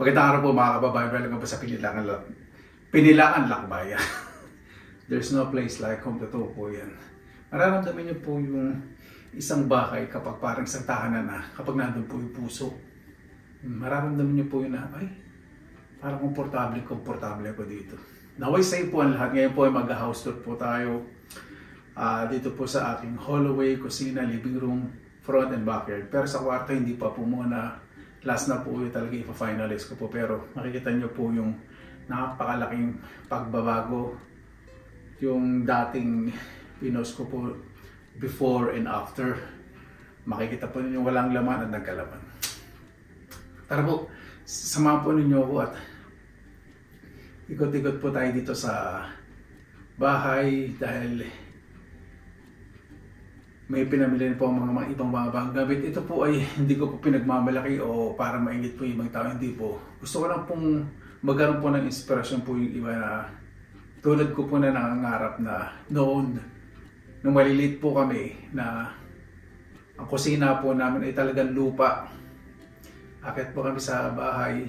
Magandang araw po mga kababayan, welcome po sa Pinilangan Lakbayan. There's no place like home, totoo po yan. Mararamdaman niyo po yung isang bahay kapag parang isang tahanan na, kapag nandun po yung puso. Mararamdaman niyo po yun na, ay, parang komportable ako dito. Naway sa'yo po ang lahat. Ngayon po ay mag-house tour po tayo. Dito po sa aking hallway, kusina, living room, front and backyard. Pero sa kwarto hindi pa po muna. Last na po yung talaga ipa-finalize ko po. Pero makikita nyo po yung napakalaking pagbabago. Yung dating pinost ko po before and after. Makikita po ninyo walang laman at nagkalaman. Tara po, samahan po ninyo ako at ikot-ikot po tayo dito sa bahay dahil may pinamili po ang mga ibang mga gamit. Ito po ay hindi ko po pinagmamalaki o para maingit po yung ibang tao. Hindi po. Gusto ko lang pong magkaroon po ng inspirasyon po yung iba na tulad ko po na nangangarap na noon nung maliliit po kami na ang kusina po namin ay talagang lupa. Akit po kami sa bahay.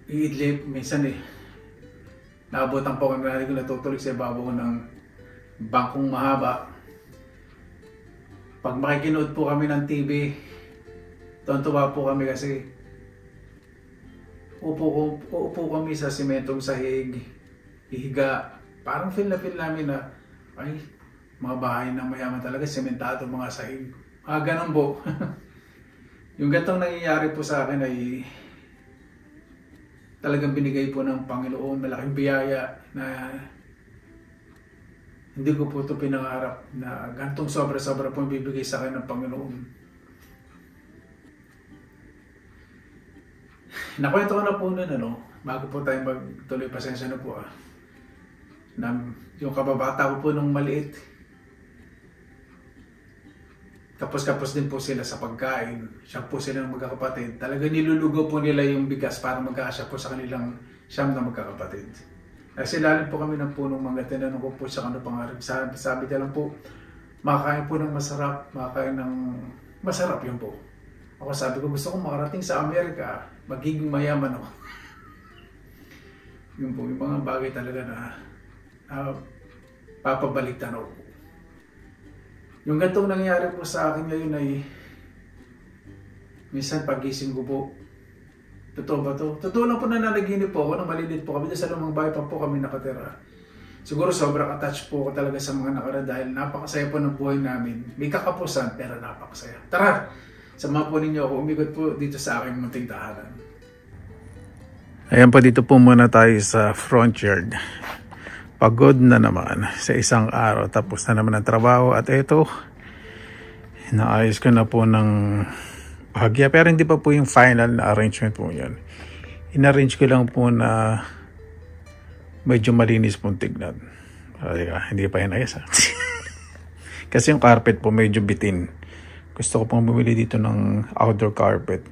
Iidlip. Minsan naabotan po kami natin kung natutulog sa ibabaw ng bangkong mahaba. Pag makikinood po kami ng TV, tuwa po kami kasi upo kami sa simentong sahig, ihiga. Parang feel namin na ay, mga bahay ng mayaman talaga, sementado mga sahig. Ganun po. Yung gantong nangyayari po sa akin ay talagang binigay po ng Panginoon, malaking biyaya na hindi ko po ito pinangarap na gantong sobra-sobra po bibigay sa akin ng Panginoon. Nakwento ko na po nun, bago po tayo magtuloy, pasensya na po na yung kababata ko po nung maliit. Kapos-kapos din po sila sa pagkain. Siya po sila ng magkakapatid. Talaga nilulugaw po nila yung bigas para magkasya po sa kanilang siyam na magkakapatid. Kasi lalim po kami ng punong mangga, tinanong ko po siya ano pangarap. Sabi niya lang po, makakain po ng masarap, makakain ng masarap yun po. Ako sabi ko, gusto ko makarating sa Amerika, magiging mayaman ako. Yun po, yung mga bagay talaga na papabaliktad ako. Yung gantong nangyari po sa akin ngayon ay minsan pagising ko po, totoo ba to? Totoo lang po na nanaginip po ako nung malilit po kami. Sa lumang bahay pa po kami nakatira. Siguro sobrang attached po ako talaga sa mga nakara dahil napakasaya po ng buhay namin. May kakapusan pero napakasaya. Tara! Samahan po ninyo ako. Umikot po dito sa aking munting tahanan. Ayan po, dito po muna tayo sa front yard. Pagod na naman sa isang araw. Tapos na naman ang trabaho. At ito, naayos ko na po ng bahagya, pero hindi pa po yung final na arrangement po yun. In-arrange ko lang po na medyo malinis pong tignan. Hindi pa yun ayos kasi yung carpet po medyo bitin. Gusto ko pong bumili dito ng outdoor carpet.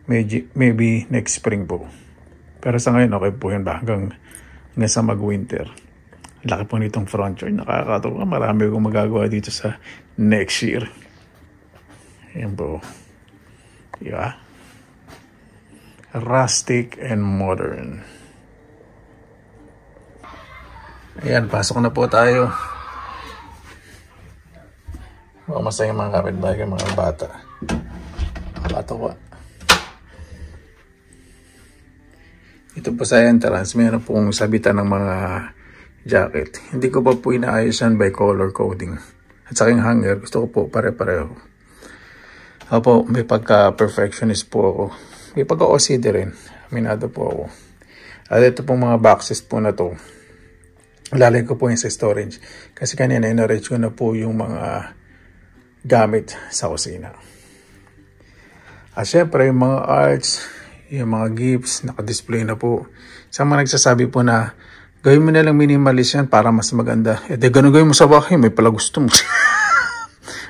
Maybe next spring po. Pero sa ngayon okay po yun ba? Hanggang sa mag-winter. Laki po nitong front yard. Nakakatawa. Marami akong magagawa dito sa next year. Ayan po. Diba? Rustic and modern. Ayan, pasok na po tayo. Masaya mga kapitbahay, mga bata. Katawa. Ito po sa entrance, mayroon pong sabitan ng mga jacket. Hindi ko pa po inaayos yan by color coding. At sa aking hanger, gusto ko po pare-pareho. Opo, may pagka-perfectionist po ako. May pagka-OCD rin. Aminado po ako. At ito pong mga boxes po na to. Lalagay ko po yung sa storage. Kasi kanina in-arrange ko na po yung mga gamit sa kusina. At syempre yung mga arts, yung mga gifts, naka-display na po. Sa mga nagsasabi po na gawin mo na lang minimalist yan para mas maganda. Ganun gawin mo sa bahay, may pala gusto mo.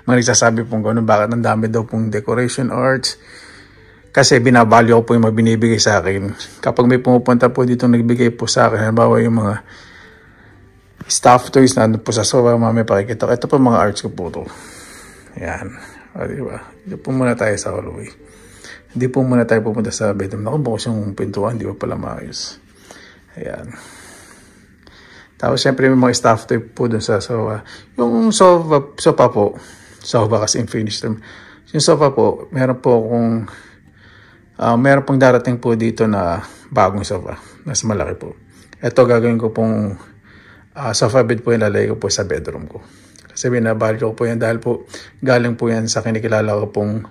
Mga nagsasabi pong gano'n, bakit ang dami daw pong decoration arts. Kasi binavalue ko po yung mga binibigay sa akin. Kapag may pumupunta po dito nagbigay po sa akin, halimbawa yung mga stuffed toys na po sa sofa, may pakikita. Ito po mga arts ko po to. Ayan. O, diba? Dito po muna tayo sa hallway. Hindi po muna tayo pupunta sa bedroom. Naku, bukas yung pintuan, hindi pa pala maayos. Ayan. Tapos syempre may mga staff toy po dun sa sofa. Yung sofa po, sofa kasi in finish term. Yung sofa po, meron pong darating po dito na bagong sofa. Mas malaki po. Ito gagawin ko pong sofa bed po, ilalagay ko po sa bedroom ko. Kasi binabalik ko po yan dahil po galing po yan sa kinikilala ko pong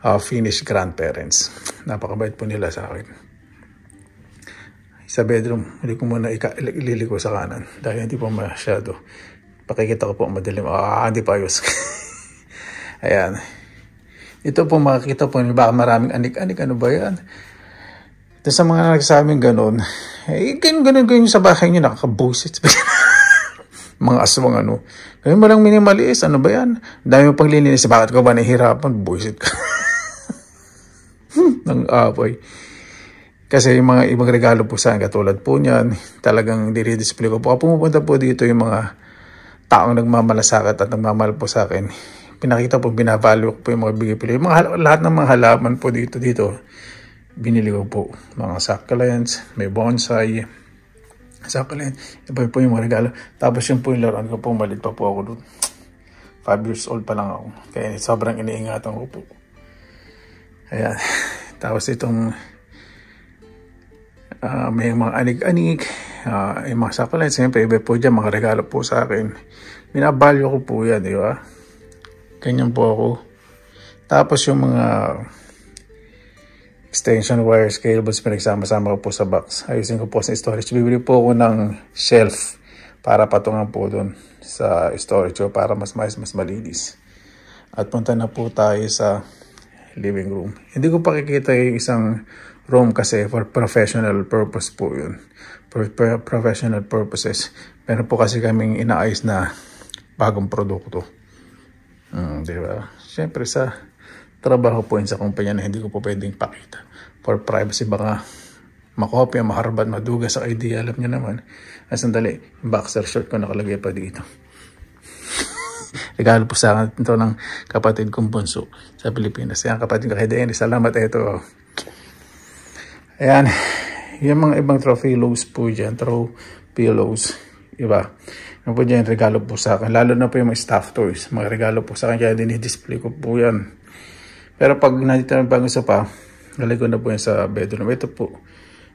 Finnish grandparents. Napakabait po nila sa akin. Sa bedroom, hindi ko muna ililiko sa kanan dahil hindi po masyado. Pakikita ko po madilim. Hindi pa ayos. Ayan. Ito po makikita po baka maraming anik-anik. Ano ba yan? Ito sa mga nagsasabing ganun. Ganun sa bahay nyo nakakabusit. Mga aswang ano. Gawin mo lang minimalis. Ano ba yan? Dami mo pang lininis. Bakit ko ba nahihirapan? Buisit ka. Ng apoy. Kasi yung mga ibang regalo po sa akin, katulad po niyan, talagang dinidisplay ko po. Pumupunta po dito yung mga taong nagmamalasakit at nagmamahal po sa akin. Pinakita po, binavalue ko po yung mga bigay-pili. Lahat ng mga halaman po dito, binili ko po. Mga succulents, may bonsai, succulent. Iba po yung mga regalo. Tapos yung po yung laruan ko po, malit pa po ako doon. 5 years old pa lang ako. Kaya sobrang iniingatan ko po. Ayan. Tapos itong may mga anig-anig, yung mga succulents. Siyempre, iba po dyan, mga regalo po sa akin. Binavalue ko po yan, di ba? Ganyan po ako. Tapos yung mga extension wires, cables, pinagsama-sama ko po sa box. Ayusin ko po sa storage. Bibili po ako ng shelf para patungan po doon sa storage ko para mas malinis. At punta na po tayo sa living room. Hindi ko pakikita yung isang room kasi for professional purpose po yun. For professional purposes. Meron po kasi kaming inaayos na bagong produkto. Diba? Siyempre sa trabaho po yun sa kumpanya na hindi ko po pwedeng pakita. For privacy, baka makopya, maharbat, maduga sa idea. Alam nyo naman. Sandali, yung boxer short ko nakalagay pa dito. Regalo po sa akin ito ng kapatid kong bunso sa Pilipinas. Yan, kapatid ko kay Dennis. Salamat ito. Ayan. Yung mga ibang trophy pillows po dyan. Throw pillows. Iba. Yung po dyan, regalo po sa akin. Lalo na po yung mga staff toys. Mga regalo po sa akin. Kaya dinidisplay ko po yan. Pero pag nandito na bago sa pa, lalagay ko na po yan sa bedroom. Ito po.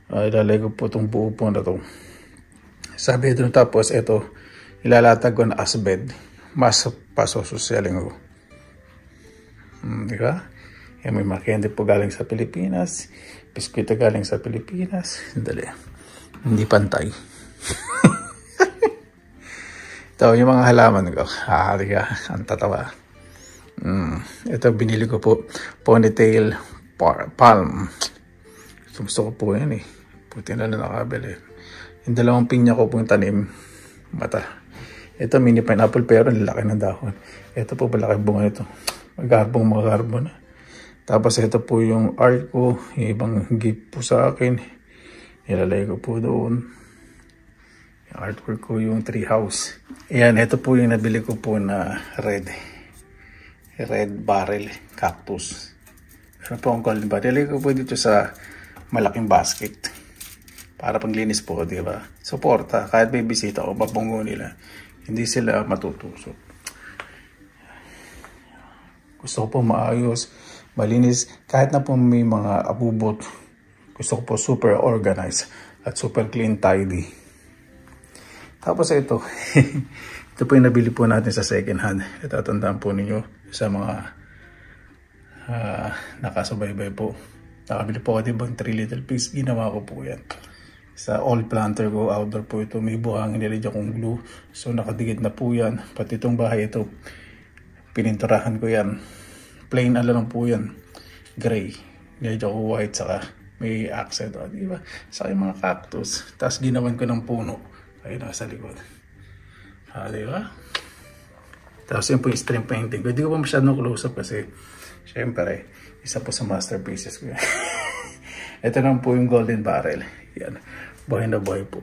Ilalagay ko po itong buo po na ito sa bedroom. Tapos ito, ilalatag ko na as bed. Mas pasososyaling ko. Diba? Yan, may mga candy po galing sa Pilipinas. Biskwito galing sa Pilipinas. Dali. Hindi pantay. Ito, yung mga halaman ko. Diba? Ang tatawa. Ito, binili ko po. Ponytail palm. Gusto ko po yan eh. Puti na lang nakabili. Yung dalawang pinya ko po yung tanim. Mata. Ito, mini pineapple pero laki ng dahon. Ito po, malaki bunga ito. Magarbong na. Tapos ito po yung art ko. Yung ibang gift po sa akin. Ilalagay ko po doon. Yung artwork ko, yung tree house. Ayan, ito po yung nabili ko po na red barrel cactus. Meron po ang golden barrel. Ilalagay ko po dito sa malaking basket. Para paglinis po, di ba? Suporta. Kahit may bisita o babungo nila. Hindi sila matutusok. Gusto ko po maayos, malinis. Kahit na po may mga abubot, gusto ko po super organized at super clean, tidy. Tapos ito, ito po yung nabili po natin sa second hand. Itatandaan po ninyo sa mga nakasubaybay po. Nakabili po ako dibang 3 little pigs. Ginawa ko po yan. Sa old planter ko, outdoor po ito, may buhangin, nilagyan kong glue. So nakadikit na po yan. Pati itong bahay ito, pininturahan ko yan. Plain lang po yan. Gray. Nilagyan ko white, saka may accent. Diba? Saka yung mga cactus. Tapos ginawan ko ng puno. Ayun nasa likod. Diba? Tapos yun po yung stream painting ko. Hindi ko pa masyadong close up kasi syempre, isa po sa masterpieces ko yan. Ito lang po yung golden barrel. Yan. Buhay na buhay po.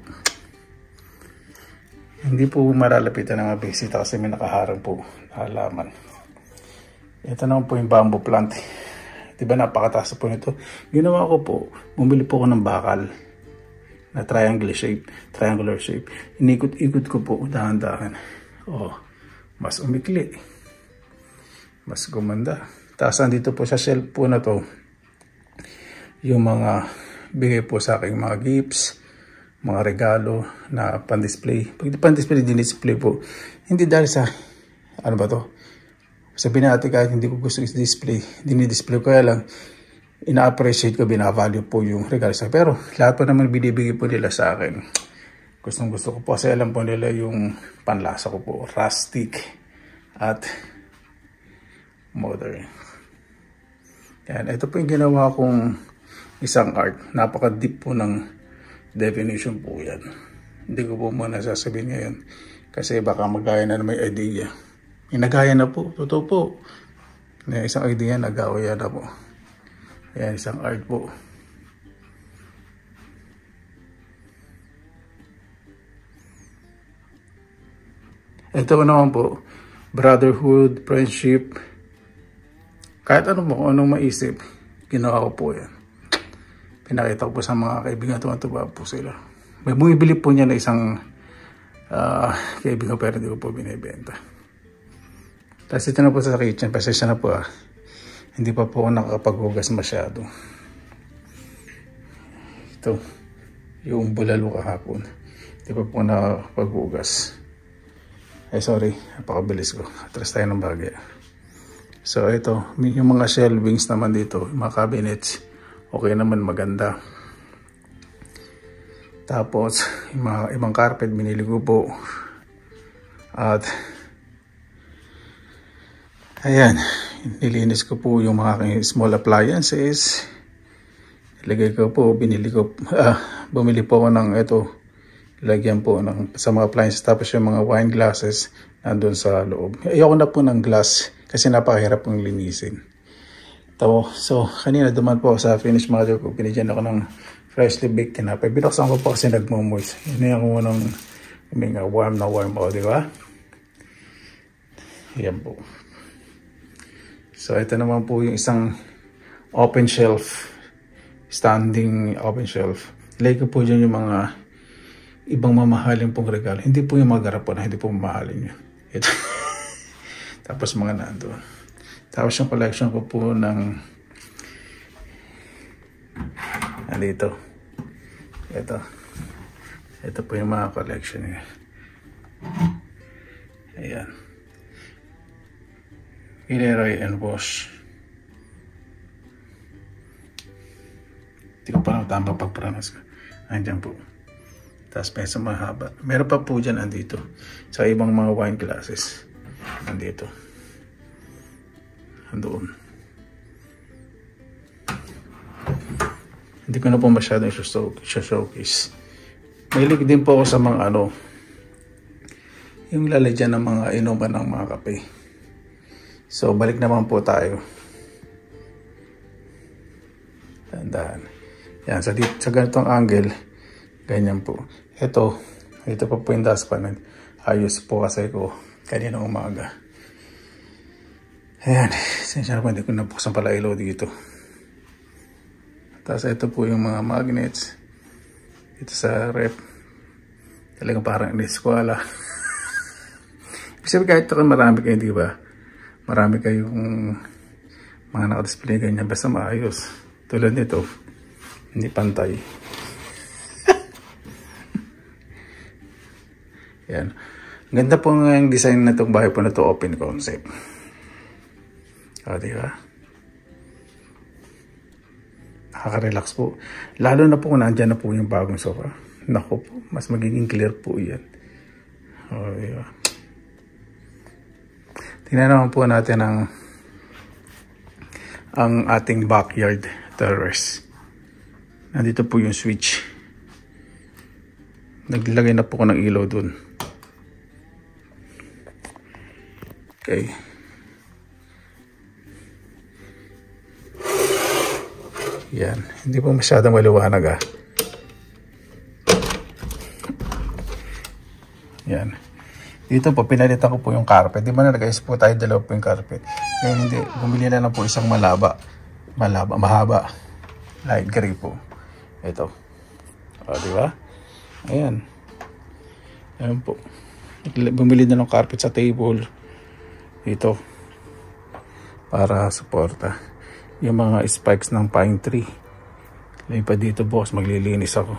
Hindi po malalapitan ng mga bisita kasi may nakaharang po na halaman. Ito naman po yung bamboo plant. Diba napakataas po nito? Ginawa ko po, bumili po ako ng bakal na triangular shape. Inikot-ikot ko po dahan-dahan. Oh, mas umikli. Mas gumanda. Tapos andito po sa shelf po na to, yung mga bigay po sa aking mga gifts, mga regalo na pan-display. Pag pan-display, din-display po. Hindi dahil sa, ano ba to? Sabihin natin kahit hindi ko gusto i-display, dinidisplay ko, kaya lang ina-appreciate ko, bina-value po yung regalo sa akin. Pero lahat po naman binibigay po nila sa akin. Gustong gusto ko po kasi alam po nila yung panlasa ko po, rustic at modern. Yan, ito po yung ginawa kong isang art. Napaka-deep po ng definition po yan. Hindi ko po muna sasabihin ngayon kasi baka magaya na may idea. Nagaya na po, totoo po. Na isang idea, nagawaya na po. Yan, isang art po. Ito naman po, brotherhood, friendship, kahit ano mo, kung anong maisip, ginawa ko po yan. Pinakita ko po sa mga kaibigan, tuwa po sila. May bumibili po niya na isang kaibigan pero hindi ko po binibenta. Tapos ito na po sa kitchen, pasensya na po hindi pa po ako nakakapaghugas masyado. Ito, yung bulalo kahapon. Hindi pa po nakakapaghugas. Ay sorry, napakabilis ko. Atras tayo ng bagay. So ito, yung mga shelvings naman dito, yung mga cabinets, okay naman, maganda. Tapos, yung mga ibang carpet, binili ko po. At, ayan, nilinis ko po yung mga small appliances. Ilagay ko po, bumili po ako ng ito. Lagyan po ng, sa mga appliances. Tapos yung mga wine glasses, nandun sa loob. Ayoko na po ng glass kasi napakahirap pong linisin. So, kanina duman po sa finish mother ko. Binigyan ako ng freshly baked tinapay. Binuksan ko po kasi nagmo-moist. Hinayang ko ng warm na warm o, di ba? Yan po. So, ito naman po yung isang open shelf. Standing open shelf. Ilagay ko po dyan yung mga ibang mamahalin pong regalo. Hindi po yung mga garapon. Hindi po mamahalin yun. Ito. Tapos mga nandun. Tapos yung collection ko po ng dito. Ito po yung mga collection niya. Ayan. Leroy and Bosch. Hindi ko pa lang tama pag-pronounce ko. Andiyan po. Tapos may sa mahaba. Meron pa po dyan andito. Sa ibang mga wine glasses. Andito. Andoon. Hindi ko na po masyadong showcase. Mahilig din po ako sa mga yung lalagyan ng mga inuman ng mga kape. So, balik naman po tayo. Tandaan. Yan, sa ganitong angle, ganyan po. Ito pa po yung dustpan. Ayos po kasi ko kanina umaga. Ayan, sinsya na po, hindi ko nabuksan pala ilaw dito. Tapos ito po yung mga magnets. Ito sa rep. Talagang parang iniskwala. Kasi kahit ito marami kayo, di ba? Marami kayong mga nakadisplay ganyan. Basta maayos. Tulad nito, hindi pantay. Yan. Ganda po ng design na itong bahay po na ito, open concept. O, diba? Nakaka-relax po. Lalo na po kung nandyan na po yung bagong sofa. Naku po, mas magiging clear po yan. O, diba? Tingnan naman po natin ang ating backyard terrace. Nandito po yung switch. Naglagay na po ko ng ilaw dun. Okay. Yan. Hindi po masyadong maliwanag Yan. Dito po, pinalitan ko po yung carpet. Di ba nalagayos po tayo dalawa po yung carpet. Ngayon hindi, bumili na lang po isang malaba. mahaba. Light gray po. Ito. O, di ba? Ayan. Ayan po. Bumili na ng carpet sa table. Dito. Para suporta. Yung mga spikes ng pine tree. Lipat dito, boss. Maglilinis ako.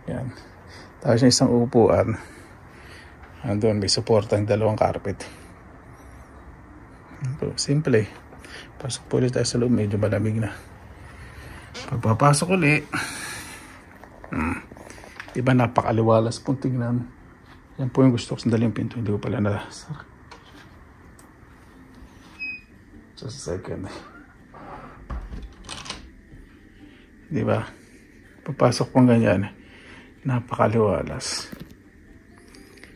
Yan. Tapos yung isang upuan. Andun, may suporta ng dalawang carpet. Simple. Pasok po ulit tayo sa loob. Medyo malamig na. Pagpapasok ulit. Diba napakaliwalas pong tignan. Yan po yung gusto ko. Sandali yung pinto. Hindi ko pala nasara. Just a second. Diba? Papasok pong ganyan. Napakaliwalas.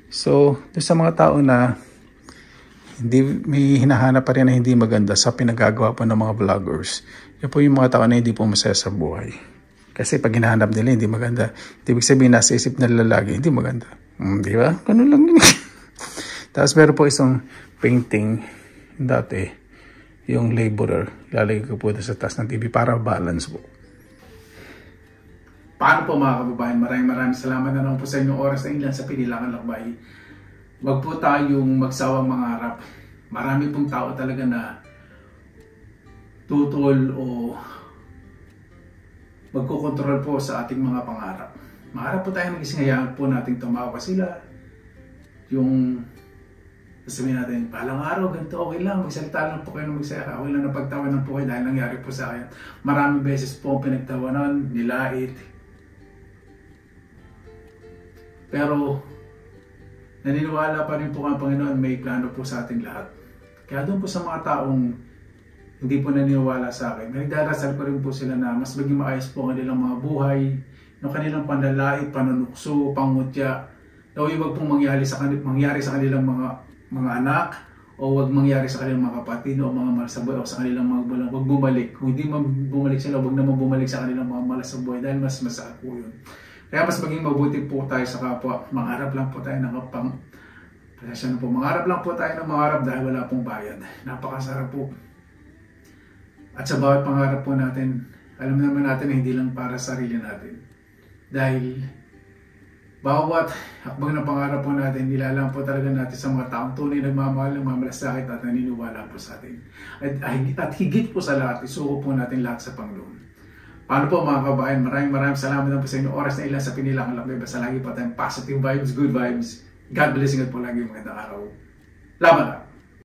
So, sa mga tao na hindi, may hinahanap pa rin na hindi maganda sa pinagagawa po ng mga vloggers. Yan po yung mga tao na hindi po masaya sa buhay. Kasi pag hinahanap nila hindi maganda, ibig sabihin nasa isip nila lagi, hindi maganda. Di ba? Ganun lang yun. Tapos meron po isang painting dati, yung laborer. Ilalagay ko po sa taas ng TV para balance po. Paano po mga kababayan? Maraming salamat na naman po sa inyong oras na ilan sa Pinilangan Lakbay. Wag po tayong magsawang mangarap. Marami pong tao talaga na tutol o magkokontrol po sa ating mga pangarap. Maharap po tayo nagising, hayaan po nating tumawa sila. Yung sabihin natin, palang araw, ganito, okay lang, magsalita lang po kayo ng magsaya, okay lang na pagtawanan po kayo dahil nangyari po sa akin. Maraming beses po pinagtawanan, nilait. Pero naniniwala pa rin po ang Panginoon may plano po sa ating lahat. Kaya doon po sa mga taong hindi po naniniwala sa akin, nagdarasal ko rin po sila na mas maging maayos po ang kanilang mga buhay, yung kanilang panlalait, panunukso, pangutya, daw wag pong mangyari sa kanilang mga anak, o wag mangyari sa kanilang mga kapatid, o mga malasaboy, o sa kanilang mga bulang, wag bumalik. Kung hindi man bumalik sila, wag naman bumalik sa kanilang mga malasaboy, dahil mas masakit po yun. Kaya mas maging mabuti po tayo sa kapwa. Mangarap lang po tayo ng mangarap lang po tayo ng mangarap dahil wala pong bayad. Napakasarap po. At sa bawat pangarap po natin, alam naman natin na hindi lang para sa sarili natin. Dahil bawat hakbang ng pangarap po natin, nilalang po talaga natin sa mga taong tunay nagmamahal, nagmamalasakit at naniniwala po sa atin. At higit po sa lahat, isuko po natin lahat sa Panginoon. Paano po mga kabayan? Maraming salamat na po sa inyong oras na ilan sa Pinilangan Lakbay. Basta lagi po tayong positive vibes, good vibes. God bless, ingat po lagi, magandang araw. Laban na!